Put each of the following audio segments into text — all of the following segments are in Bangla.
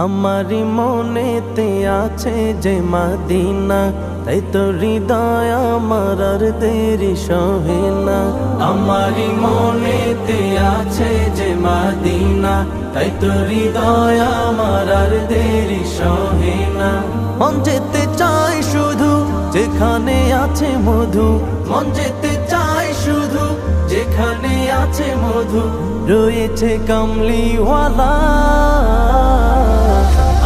আমারি মনেতে আছে যে মদিনা, তাই তো হৃদয় আমার আর দেরি সহে না। আমারি মনেতে আছে যে মদিনা, তাই তো হৃদয় আমার আর দেরি সহে না। মন যেতে চাই শুধু যেখানে আছে মধু, মন যেতে চাই শুধু যেখানে আছে মধু, রয়েছে কামলিওয়ালা।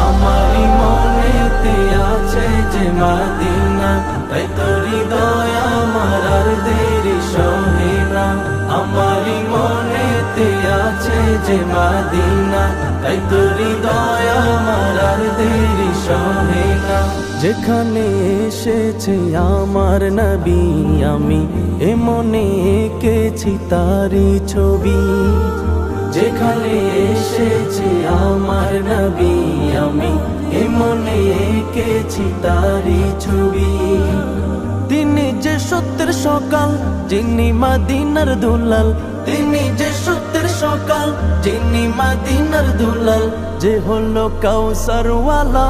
আমারি মনেতে আছে যে মদিনা, তাই তো হৃদয় আমার আর দেরি সহে না। আমারি মনেতে আছে যে মদিনা, তাই তো হৃদয় আমার আর দেরি সহে না। যেখানে এসেছে আমার নবী, আমি এ মনে এঁকেছি তারি ছবি। যেখানে এসেছে আমার নবী, আমি এ মনে এঁকেছি তারি ছবি। তিনি যে সত্যের সকাল, যিনি মদিনার দুলাল, তিনি যে সত্যের সকাল, যিনি মদিনার দুলাল, যে হলো কাউসারওয়ালা।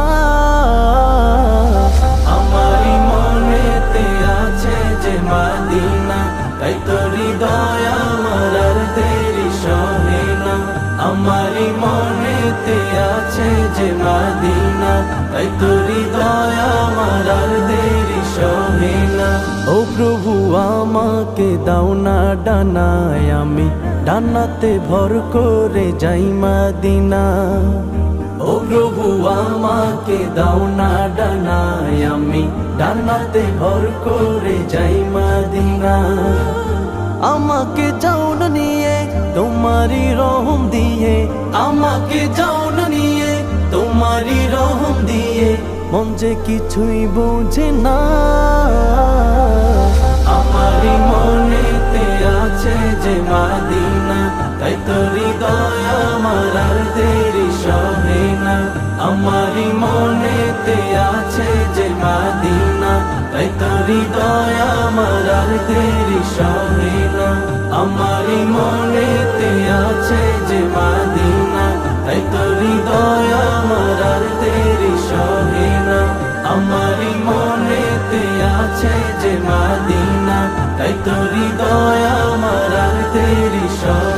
আমারি মনেতে আছে যে মদিনা, তাই তো হৃদয় আমার আর দেরি সহে না। আমারি মনেতে আছে যে মদিনা, তাই তো হৃদয় আমার আর দেরি সহে না। ও প্রভু আমাকে দাও না ডানায়, আমি ডানাতে ভর করে যাই মদিনা। ও প্রভু আমাকে দাও না ডানায়, আমি ডানাতে ভর করে যাই মদিনা। আমাকে যাও না নিয়ে তোমারি রহম দিয়ে, আমাকে যাও না নিয়ে তোমারি রহম দিয়ে, মন যে কিছুই বুঝে না। আমারি মনেতে আছে যে মদিনা, তাই তো হৃদয় আমার আর দেরি সহে না। আমারি মনেতে আছে যে মদিনা, তাই তো হৃদয় আমার আর দেরি সহে না। আমারি মনেতে আছে যে মদিনা, তাই তো হৃদয় আমার আর দেরি সহে না। আমারি মনেতে আছে যে মদিনা, তাই তো হৃদয় আমার আর দেরি সহে না।